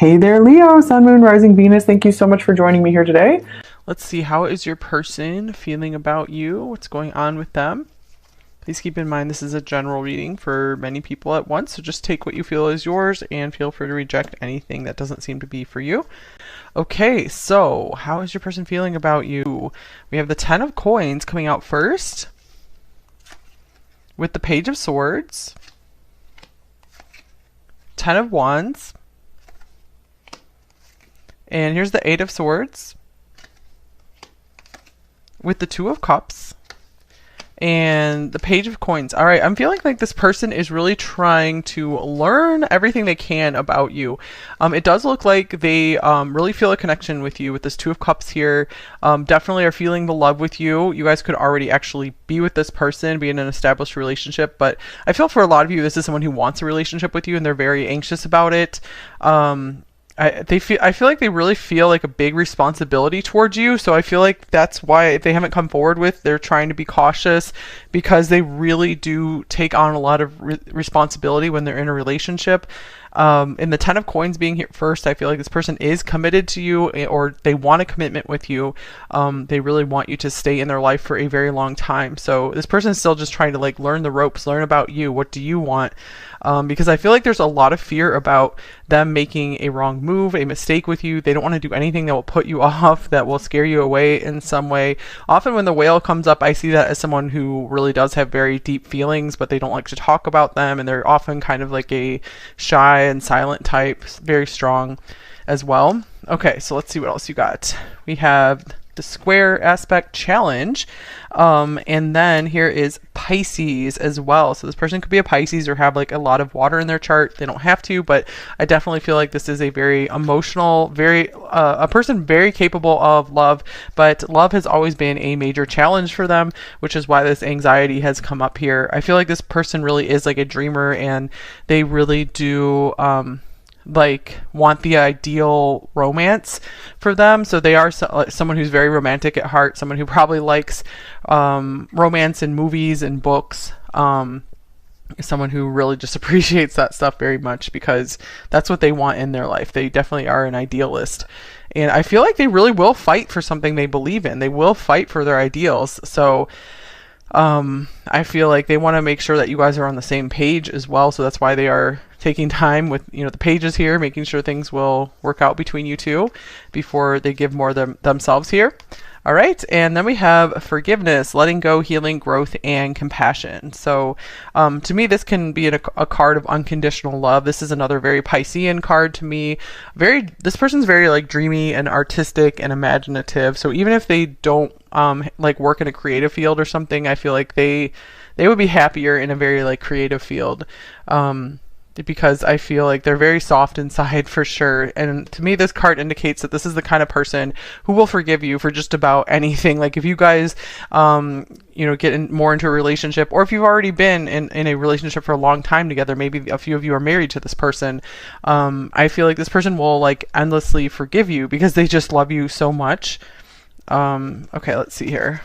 Hey there, Leo, Sun, Moon, Rising, Venus. Thank you so much for joining me here today. Let's see, how is your person feeling about you? What's going on with them? Please keep in mind this is a general reading for many people at once, so just take what you feel is yours and feel free to reject anything that doesn't seem to be for you. Okay, so how is your person feeling about you? We have the Ten of Coins coming out first, with the Page of Swords, Ten of Wands, and here's the Eight of Swords, with the Two of Cups, and the Page of Coins. All right, I'm feeling like this person is really trying to learn everything they can about you. It does look like they really feel a connection with you with this Two of Cups here. Definitely are feeling the love with you. You guys could already actually be with this person, be in an established relationship, but I feel for a lot of you, this is someone who wants a relationship with you and they're very anxious about it. I feel like they really feel like a big responsibility towards you. So I feel like that's why if they haven't come forward with, they're trying to be cautious because they really do take on a lot of responsibility when they're in a relationship. And the Ten of Coins being here first, I feel like this person is committed to you or they want a commitment with you. They really want you to stay in their life for a very long time. So this person is still just trying to like learn the ropes, learn about you. What do you want? Because I feel like there's a lot of fear about them making a wrong move, a mistake with you. They don't want to do anything that will put you off, that will scare you away in some way. Often when the Whale comes up, I see that as someone who really does have very deep feelings, but they don't like to talk about them. And they're often kind of like a shy and silent type, very strong as well. Okay, so let's see what else you got. We have the Square Aspect Challenge, and then here is Pisces as well. So this person could be a Pisces or have like a lot of water in their chart. They don't have to, but I definitely feel like this is a very emotional, very a person very capable of love, but love has always been a major challenge for them, which is why this anxiety has come up here. I feel like this person really is like a dreamer and they really do like want the ideal romance for them. So they are someone who's very romantic at heart, someone who probably likes romance in movies and books, someone who really just appreciates that stuff very much because that's what they want in their life. They definitely are an idealist. And I feel like they really will fight for something they believe in. They will fight for their ideals. So I feel like they want to make sure that you guys are on the same page as well. So that's why they are taking time with, you know, the pages here, making sure things will work out between you two before they give more themselves here. All right, and then we have forgiveness, letting go, healing, growth, and compassion. So to me, this can be a card of unconditional love. This is another very Piscean card to me. This person's very like dreamy and artistic and imaginative. So even if they don't like work in a creative field or something, I feel like they would be happier in a very like creative field. Because I feel like they're very soft inside for sure. And to me, this card indicates that this is the kind of person who will forgive you for just about anything. Like if you guys, get more into a relationship, or if you've already been in a relationship for a long time together, maybe a few of you are married to this person. I feel like this person will like endlessly forgive you because they just love you so much. Okay, let's see here.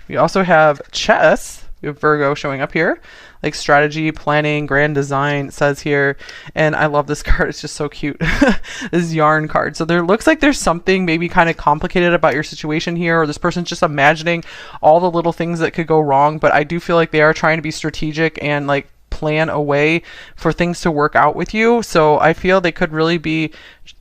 We also have chess. We have Virgo showing up here, like strategy, planning, grand design, it says here. And I love this card. It's just so cute. This yarn card. So there looks like there's something maybe kind of complicated about your situation here, or this person's just imagining all the little things that could go wrong. But I do feel like they are trying to be strategic and like plan a way for things to work out with you. So I feel they could really be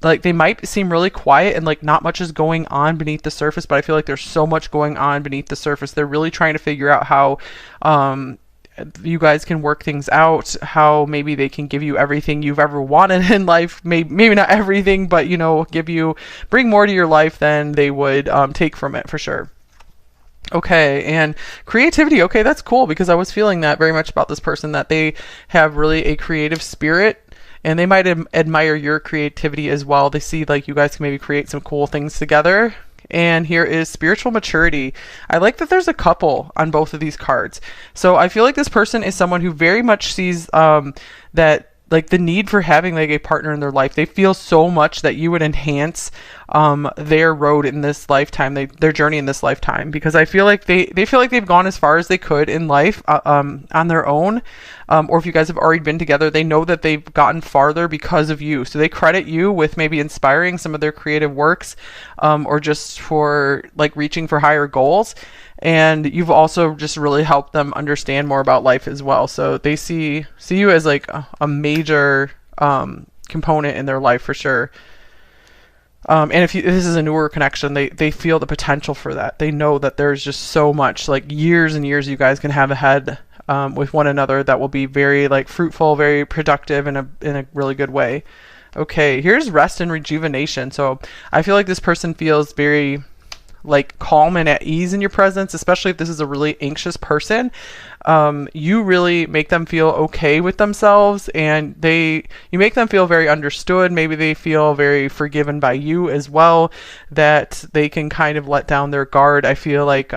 like, they might seem really quiet and like not much is going on beneath the surface, but I feel like there's so much going on beneath the surface. They're really trying to figure out how you guys can work things out, how maybe they can give you everything you've ever wanted in life. Maybe not everything, but bring more to your life than they would take from it for sure. Okay, and creativity. Okay, that's cool because I was feeling that very much about this person, that they have really a creative spirit and they might admire your creativity as well. They see like you guys can maybe create some cool things together. And here is spiritual maturity. I like that there's a couple on both of these cards. So I feel like this person is someone who very much sees that like the need for having like a partner in their life. They feel so much that you would enhance their road in this lifetime, their journey in this lifetime, because I feel like they feel like they've gone as far as they could in life on their own. Or if you guys have already been together, they know that they've gotten farther because of you. So they credit you with maybe inspiring some of their creative works, or just for like reaching for higher goals. And you've also just really helped them understand more about life as well. So they see you as like a major component in their life for sure. And if this is a newer connection, they feel the potential for that. They know that there's just so much, like years and years you guys can have ahead with one another that will be very like fruitful, very productive in a really good way. Okay, here's rest and rejuvenation. So I feel like this person feels very like calm and at ease in your presence, especially if this is a really anxious person. You really make them feel okay with themselves, and you make them feel very understood. Maybe they feel very forgiven by you as well, that they can kind of let down their guard. I feel like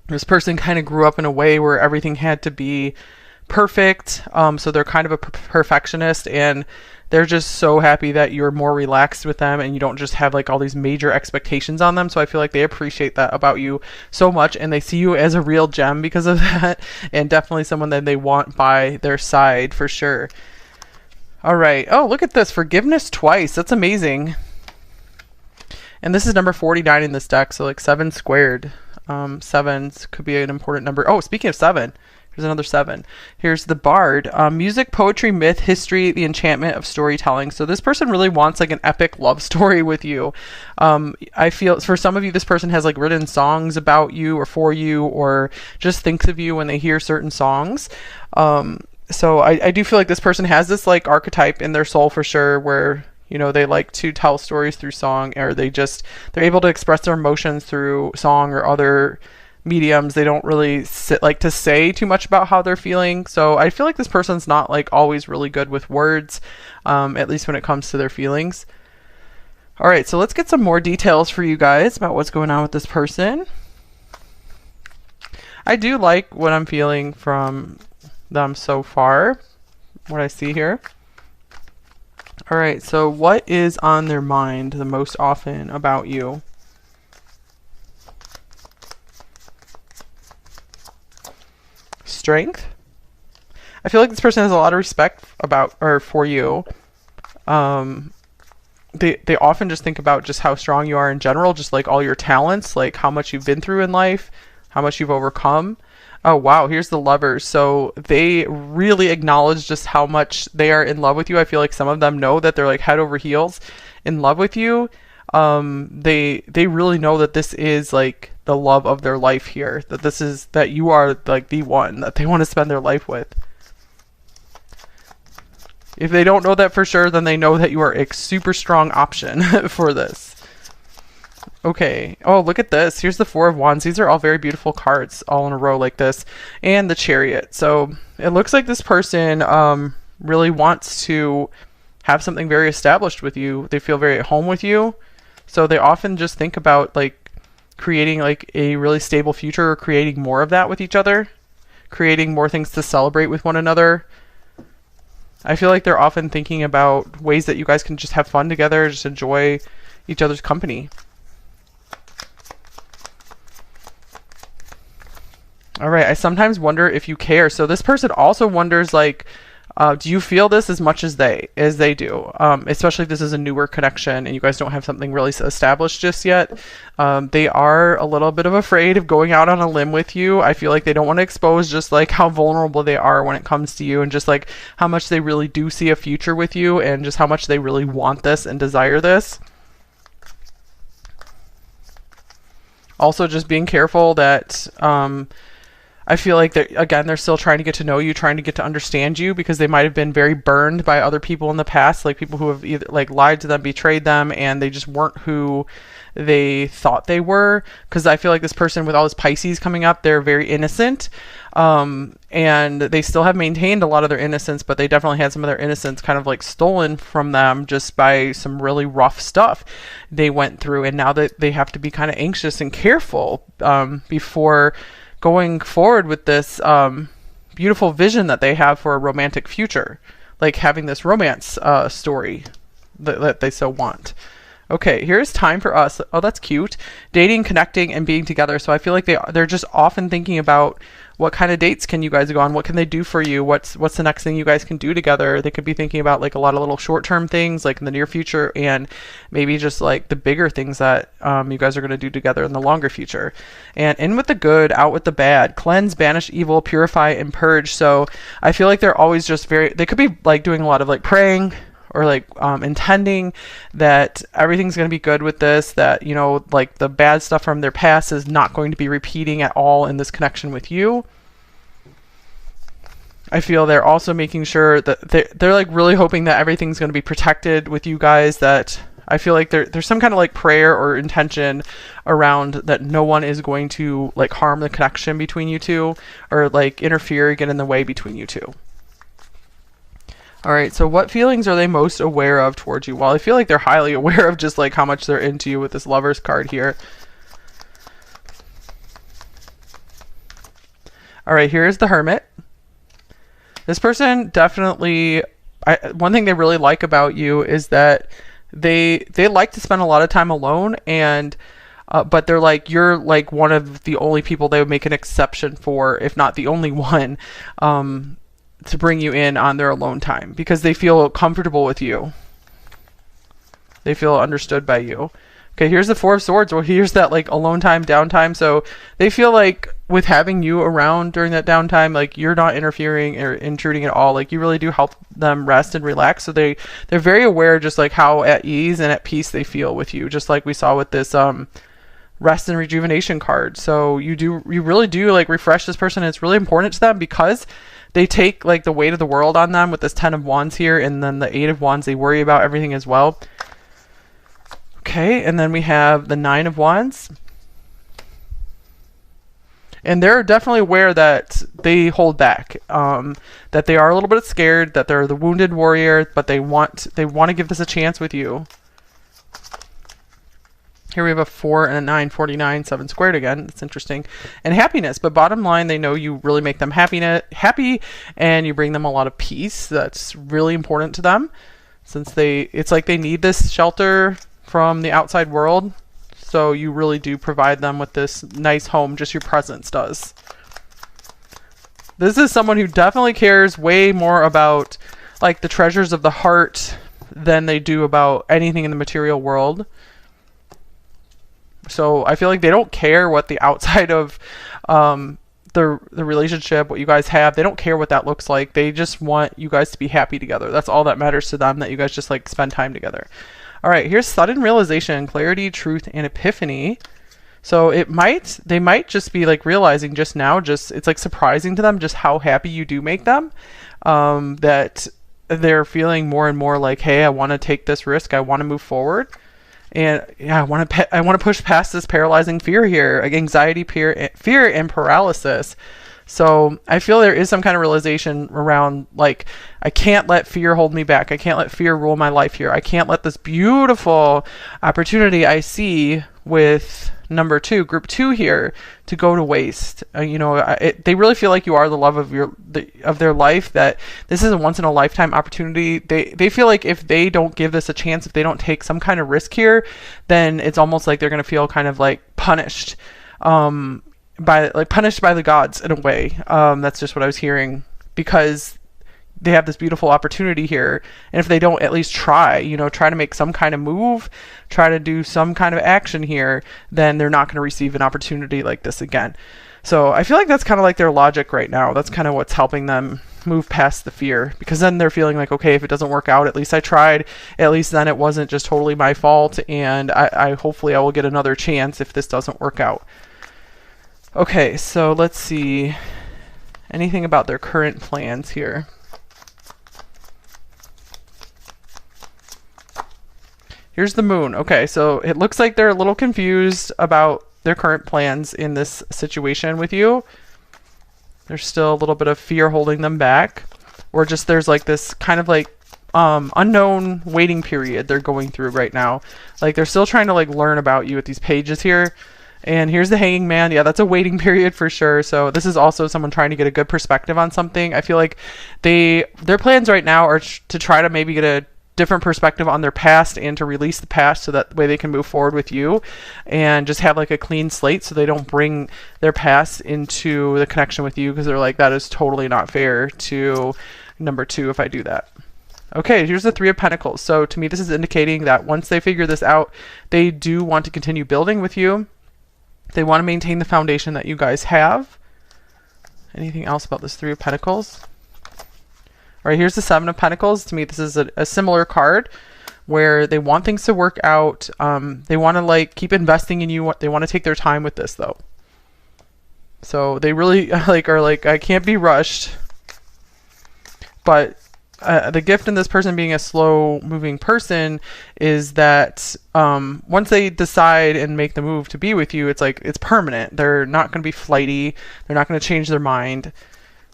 this person kind of grew up in a way where everything had to be perfect. So they're kind of a perfectionist, and they're just so happy that you're more relaxed with them and you don't just have like all these major expectations on them. So I feel like they appreciate that about you so much, and they see you as a real gem because of that, and definitely someone that they want by their side for sure. All right. Oh, look at this. Forgiveness twice. That's amazing. And this is number 49 in this deck. So like 7 squared. Sevens could be an important number. Oh, speaking of 7. Here's another 7. Here's the Bard. Music, poetry, myth, history, the enchantment of storytelling. So this person really wants like an epic love story with you. I feel for some of you, this person has like written songs about you or for you, or just thinks of you when they hear certain songs. So I do feel like this person has this like archetype in their soul for sure, where they like to tell stories through song, or they're able to express their emotions through song or other mediums. They don't really like to say too much about how they're feeling. So I feel like this person's not like always really good with words, at least when it comes to their feelings. All right, so let's get some more details for you guys about what's going on with this person. I do like what I'm feeling from them so far, what I see here. All right, so what is on their mind the most often about you? Strength. I feel like this person has a lot of respect for you. They often just think about just how strong you are in general, just like all your talents, like how much you've been through in life, how much you've overcome. Oh, wow. Here's the Lovers. So they really acknowledge just how much they are in love with you. I feel like some of them know that they're like head over heels in love with you. They really know that this is like the love of their life here, that you are like the one that they want to spend their life with. If they don't know that for sure, then they know that you are a super strong option for this. Okay. Oh, look at this. Here's the 4 of Wands. These are all very beautiful cards all in a row like this. And the Chariot. So it looks like this person really wants to have something very established with you. They feel very at home with you. So they often just think about like creating like a really stable future, or creating more of that with each other, creating more things to celebrate with one another. I feel like they're often thinking about ways that you guys can just have fun together, just enjoy each other's company. All right, I sometimes wonder if you care. So this person also wonders, like, do you feel this as much as they do? Especially if this is a newer connection and you guys don't have something really established just yet. They are a little bit of afraid of going out on a limb with you. I feel like they don't want to expose just like how vulnerable they are when it comes to you, and just like how much they really do see a future with you, and just how much they really want this and desire this. Also, just being careful that I feel like they're still trying to get to know you, trying to get to understand you, because they might have been very burned by other people in the past, like people who have either like lied to them, betrayed them, and they just weren't who they thought they were. Because I feel like this person, with all this Pisces coming up, they're very innocent, and they still have maintained a lot of their innocence, but they definitely had some of their innocence kind of like stolen from them just by some really rough stuff they went through, and now that they have to be kind of anxious and careful before going forward with this beautiful vision that they have for a romantic future. like having this romance story that they so want. Okay, here's time for us. Oh, that's cute. Dating, connecting, and being together. So I feel like they're just often thinking about what kind of dates can you guys go on? What can they do for you? What's the next thing you guys can do together? They could be thinking about like a lot of little short-term things like in the near future, and maybe just like the bigger things that you guys are going to do together in the longer future. And in with the good, out with the bad. Cleanse, banish evil, purify, and purge. So I feel like they're always just they could be like doing a lot of like praying, or like intending that everything's going to be good with this, that, you know, like the bad stuff from their past is not going to be repeating at all in this connection with you. I feel they're also making sure that they're like really hoping that everything's going to be protected with you guys, that I feel like there's some kind of like prayer or intention around that no one is going to like harm the connection between you two, or like interfere, get in the way between you two. All right, so what feelings are they most aware of towards you? Well, I feel like they're highly aware of just like how much they're into you with this Lovers card here. All right, here's the Hermit. This person definitely, one thing they really like about you is that they like to spend a lot of time alone, and but they're like, you're like one of the only people they would make an exception for, if not the only one, to bring you in on their alone time, because they feel comfortable with you. They feel understood by you. Okay, here's the Four of Swords. Well, here's that like alone time, downtime. So they feel like with having you around during that downtime, like you're not interfering or intruding at all. Like you really do help them rest and relax. So they're very aware just like how at ease and at peace they feel with you, just like we saw with this rest and rejuvenation card. So you really do like refresh this person. And it's really important to them because they take like the weight of the world on them with this 10 of Wands here, and then the 8 of Wands, they worry about everything as well. Okay, and then we have the 9 of Wands. And they're definitely aware that they hold back, that they are a little bit scared, that they're the wounded warrior, but they want to give this a chance with you. Here we have a 4 and a 9, 49, 7 squared again. That's interesting. And happiness. But bottom line, they know you really make them happy, and you bring them a lot of peace. That's really important to them, since it's like they need this shelter from the outside world. So you really do provide them with this nice home. Just your presence does. This is someone who definitely cares way more about like the treasures of the heart than they do about anything in the material world. So I feel like they don't care what the outside of the relationship, what you guys have, they don't care what that looks like. They just want you guys to be happy together. That's all that matters to them, that you guys just like spend time together. All right, here's sudden realization, clarity, truth, and epiphany. So they might just be like realizing just now, it's like surprising to them just how happy you do make them, that they're feeling more and more like, hey, I want to take this risk. I want to move forward. And yeah, I want to push past this paralyzing fear here, like anxiety, fear, and paralysis. So I feel there is some kind of realization around like, I can't let fear hold me back. I can't let fear rule my life here. I can't let this beautiful opportunity I see with number 2, group 2 here, to go to waste. They really feel like you are the love of their life, that this is a once in a lifetime opportunity. They feel like if they don't give this a chance, if they don't take some kind of risk here, then it's almost like they're going to feel kind of like punished, punished by the gods in a way. That's just what I was hearing, because they have this beautiful opportunity here, and if they don't at least try to make some kind of move, try to do some kind of action here, then they're not going to receive an opportunity like this again. So I feel like that's kind of like their logic right now. That's kind of what's helping them move past the fear, because then they're feeling like, okay, if it doesn't work out, at least I tried. At least then it wasn't just totally my fault, and I hopefully I will get another chance if this doesn't work out. Okay, so let's see anything about their current plans here. Here's the Moon. Okay, so it looks like they're a little confused about their current plans in this situation with you. There's still a little bit of fear holding them back, or just there's like this kind of like unknown waiting period they're going through right now. Like they're still trying to like learn about you with these pages here, And here's the Hanging Man. Yeah, that's a waiting period for sure. So this is also someone trying to get a good perspective on something. I feel like their plans right now are to try to maybe get a different perspective on their past and to release the past so that way they can move forward with you and just have like a clean slate so they don't bring their past into the connection with you, because they're like, that is totally not fair to number 2 if I do that. Okay, here's the 3 of Pentacles. So to me, this is indicating that once they figure this out, they do want to continue building with you. They want to maintain the foundation that you guys have. Anything else about this 3 of Pentacles? All right, here's the 7 of Pentacles. To me, this is a similar card where they want things to work out. They want to like keep investing in you. They want to take their time with this though. So they really are like, I can't be rushed. But the gift in this person being a slow moving person is that once they decide and make the move to be with you, it's like it's permanent. They're not going to be flighty. They're not going to change their mind.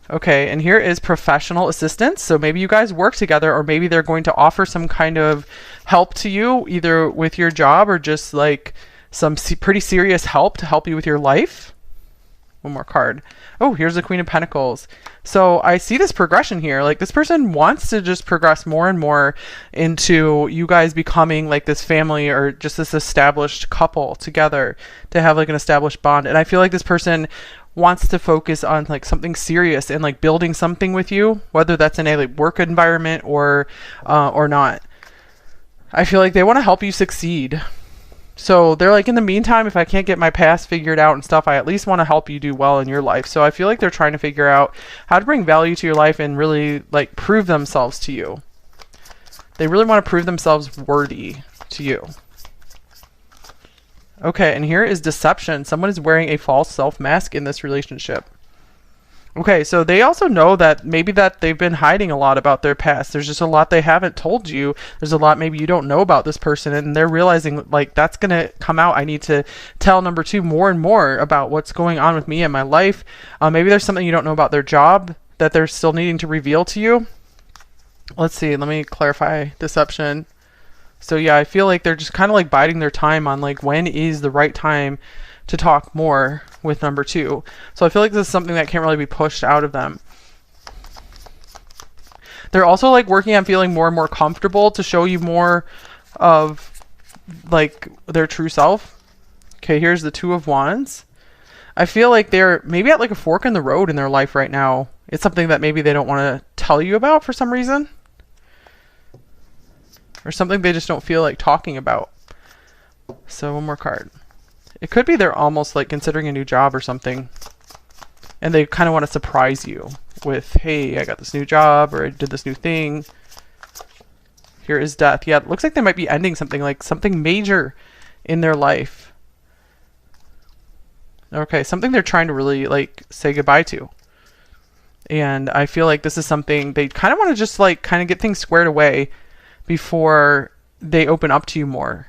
Okay, and here is professional assistance. So maybe you guys work together, or maybe they're going to offer some kind of help to you, either with your job or just like some pretty serious help to help you with your life. One more card. Oh, here's the Queen of Pentacles. So I see this progression here. Like this person wants to just progress more and more into you guys becoming like this family or just this established couple together to have like an established bond. And I feel like this person wants to focus on like something serious and like building something with you, whether that's in a like work environment or not. I feel like they want to help you succeed. So they're like, in the meantime, if I can't get my past figured out and stuff, I at least want to help you do well in your life. So I feel like they're trying to figure out how to bring value to your life and really like prove themselves to you. They really want to prove themselves worthy to you. Okay, and here is deception. Someone is wearing a false self mask in this relationship. Okay, so they also know that maybe that they've been hiding a lot about their past. There's just a lot they haven't told you. There's a lot maybe you don't know about this person, and they're realizing like that's going to come out. I need to tell number 2 more and more about what's going on with me and my life. Maybe there's something you don't know about their job that they're still needing to reveal to you. Let's see. Let me clarify deception. So yeah, I feel like they're just kind of like biding their time on like when is the right time to talk more with number 2. So I feel like this is something that can't really be pushed out of them. They're also like working on feeling more and more comfortable to show you more of like their true self. Okay, here's the 2 of Wands. I feel like they're maybe at like a fork in the road in their life right now. It's something that maybe they don't want to tell you about for some reason. Or something they just don't feel like talking about. So one more card. It could be they're almost like considering a new job or something. And they kind of want to surprise you with, hey, I got this new job, or I did this new thing. Here is death. Yeah, it looks like they might be ending something, like something major in their life. Okay, something they're trying to really like say goodbye to. And I feel like this is something they kind of want to just like kind of get things squared away before they open up to you more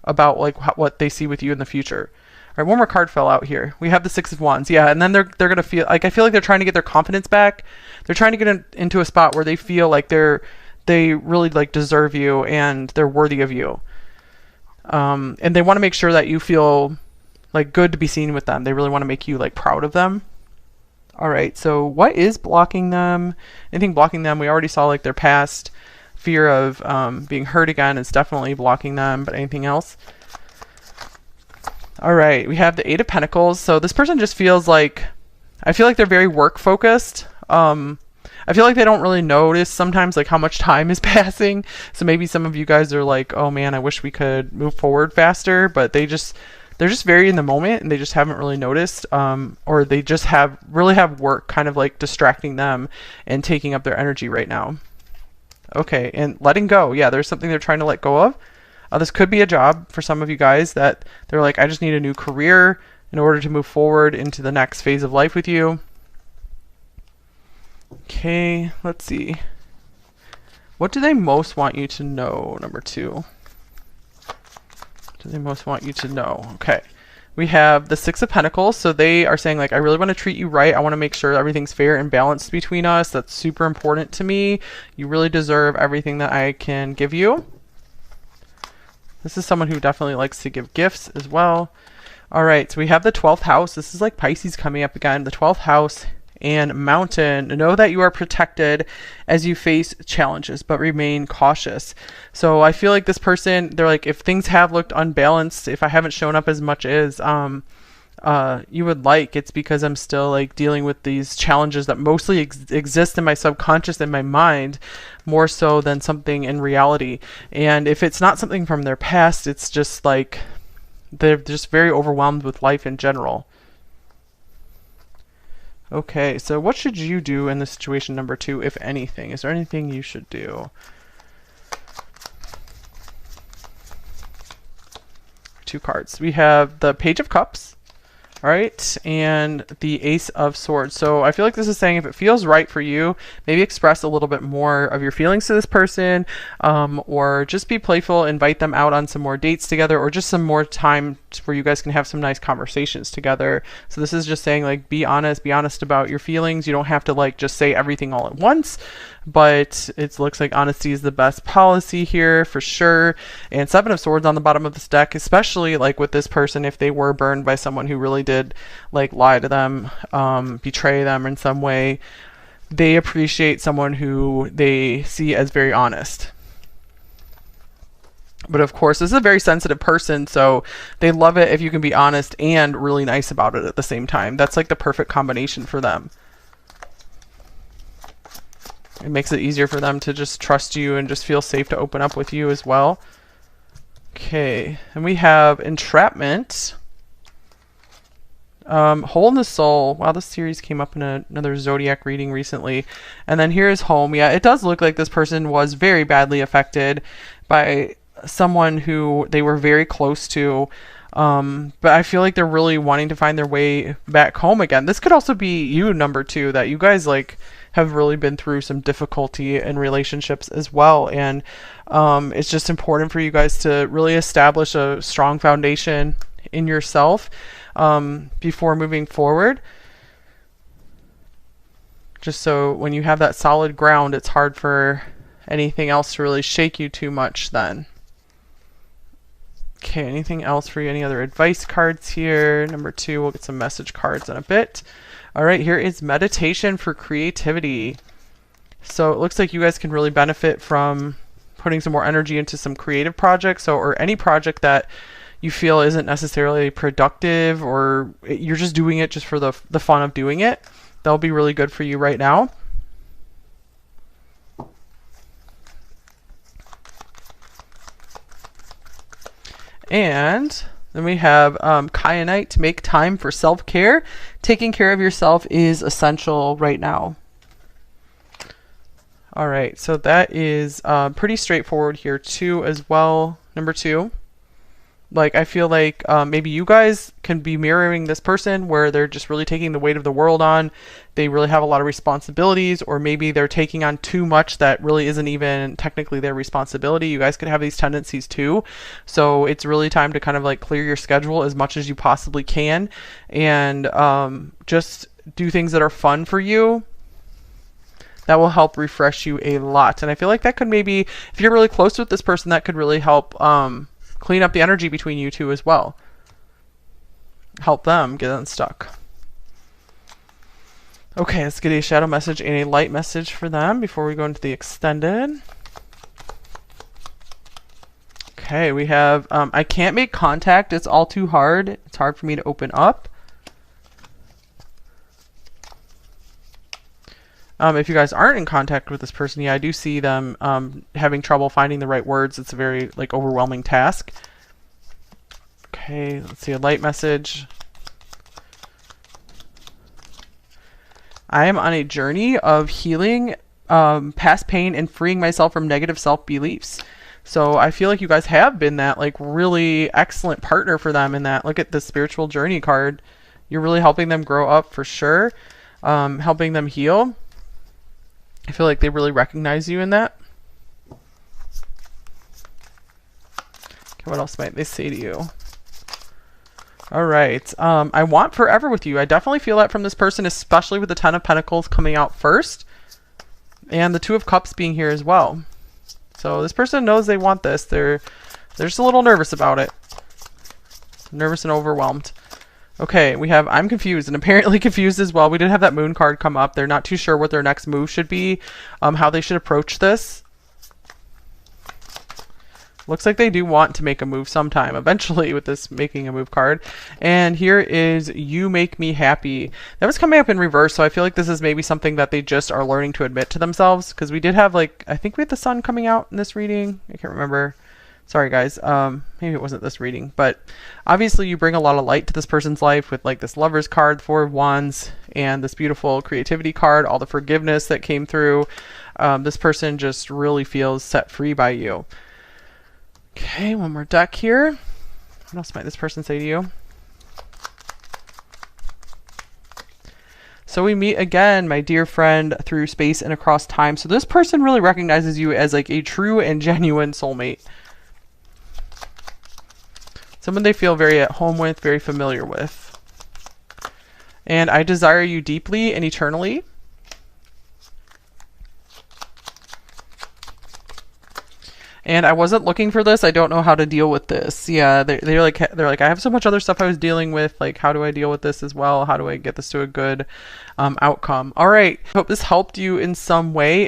about like what they see with you in the future. All right, one more card fell out here. We have the 6 of Wands. Yeah, and then they're gonna feel like, I feel like they're trying to get their confidence back. They're trying to get into a spot where they feel like they really like deserve you and they're worthy of you. And they want to make sure that you feel like good to be seen with them. They really want to make you like proud of them. All right, so what is blocking them? Anything blocking them? We already saw like their past. Fear of being hurt again is definitely blocking them, but anything else? All right, we have the 8 of Pentacles. So this person just feels like, I feel like they're very work focused. I feel like they don't really notice sometimes like how much time is passing. So maybe some of you guys are like, oh man, I wish we could move forward faster, but they're just very in the moment and they just haven't really noticed, or they just really have work kind of like distracting them and taking up their energy right now. Okay, and letting go. Yeah, there's something they're trying to let go of. This could be a job for some of you guys that they're like, I just need a new career in order to move forward into the next phase of life with you. Okay, let's see. What do they most want you to know, number 2? What do they most want you to know? Okay. We have the 6 of Pentacles. So they are saying like, I really want to treat you right. I want to make sure everything's fair and balanced between us. That's super important to me. You really deserve everything that I can give you. This is someone who definitely likes to give gifts as well. All right, so we have the 12th house. This is like Pisces coming up again. The 12th house and mountain. Know that you are protected as you face challenges, but remain cautious. So I feel like this person, they're like, if things have looked unbalanced, if I haven't shown up as much as you would like, it's because I'm still like dealing with these challenges that mostly exist in my subconscious, in my mind, more so than something in reality. And if it's not something from their past, it's just like they're just very overwhelmed with life in general. Okay, so what should you do in this situation number 2, if anything? Is there anything you should do? 2 cards. We have the Page of Cups, all right, and the Ace of Swords. So I feel like this is saying if it feels right for you, maybe express a little bit more of your feelings to this person, or just be playful, invite them out on some more dates together, or just some more time where you guys can have some nice conversations together. So this is just saying like be honest about your feelings. You don't have to like just say everything all at once, but it looks like honesty is the best policy here for sure. And 7 of Swords on the bottom of this deck, especially like with this person, if they were burned by someone who really did like lie to them, betray them in some way, they appreciate someone who they see as very honest. But of course, this is a very sensitive person, so they love it if you can be honest and really nice about it at the same time. That's like the perfect combination for them. It makes it easier for them to just trust you and just feel safe to open up with you as well. Okay, and we have Entrapment. Hole in the Soul. Wow, this series came up in another zodiac reading recently. And then here is Home. Yeah, it does look like this person was very badly affected by someone who they were very close to. But I feel like they're really wanting to find their way back home again. This could also be you, number 2, that you guys like have really been through some difficulty in relationships as well. And it's just important for you guys to really establish a strong foundation in yourself before moving forward. Just so when you have that solid ground, it's hard for anything else to really shake you too much then. Okay, anything else for you? Any other advice cards here? Number 2, we'll get some message cards in a bit. All right, here is meditation for creativity. So it looks like you guys can really benefit from putting some more energy into some creative projects, or any project that you feel isn't necessarily productive, or you're just doing it just for the fun of doing it. That'll be really good for you right now. And then we have Kyanite, to make time for self-care. Taking care of yourself is essential right now. All right, so that is pretty straightforward here too as well. Number 2. Like, I feel like maybe you guys can be mirroring this person where they're just really taking the weight of the world on. They really have a lot of responsibilities, or maybe they're taking on too much that really isn't even technically their responsibility. You guys could have these tendencies too. So it's really time to kind of like clear your schedule as much as you possibly can, and just do things that are fun for you. That will help refresh you a lot. And I feel like that could maybe, if you're really close with this person, that could really help clean up the energy between you two as well. Help them get unstuck. Okay, let's get a shadow message and a light message for them before we go into the extended. Okay, we have, I can't make contact. It's all too hard. It's hard for me to open up. If you guys aren't in contact with this person, yeah, I do see them having trouble finding the right words. It's a very like overwhelming task. Okay, let's see a light message. I am on a journey of healing past pain and freeing myself from negative self-beliefs. So I feel like you guys have been that like really excellent partner for them in that. Look at the spiritual journey card. You're really helping them grow up for sure, helping them heal. I feel like they really recognize you in that. Okay, what else might they say to you? All right. I want forever with you. I definitely feel that from this person, especially with the 10 of Pentacles coming out first. And the 2 of Cups being here as well. So this person knows they want this. They're just a little nervous about it. Nervous and overwhelmed. Okay, we have I'm confused and apparently confused as well. We did have that moon card come up. They're not too sure what their next move should be, how they should approach this. Looks like they do want to make a move sometime eventually with this making a move card. And here is You Make Me Happy. That was coming up in reverse, so I feel like this is maybe something that they just are learning to admit to themselves, because we did have, like, I think we had the sun coming out in this reading. I can't remember. Sorry guys, maybe it wasn't this reading, but obviously you bring a lot of light to this person's life with like this Lovers card, Four of Wands, and this beautiful creativity card, all the forgiveness that came through. This person just really feels set free by you. Okay, one more deck here. What else might this person say to you? So we meet again, my dear friend, through space and across time. So this person really recognizes you as like a true and genuine soulmate. Someone they feel very at home with, very familiar with. And I desire you deeply and eternally. And I wasn't looking for this. I don't know how to deal with this. Yeah, they're like I have so much other stuff I was dealing with. Like, how do I deal with this as well? How do I get this to a good outcome? All right. Hope this helped you in some way.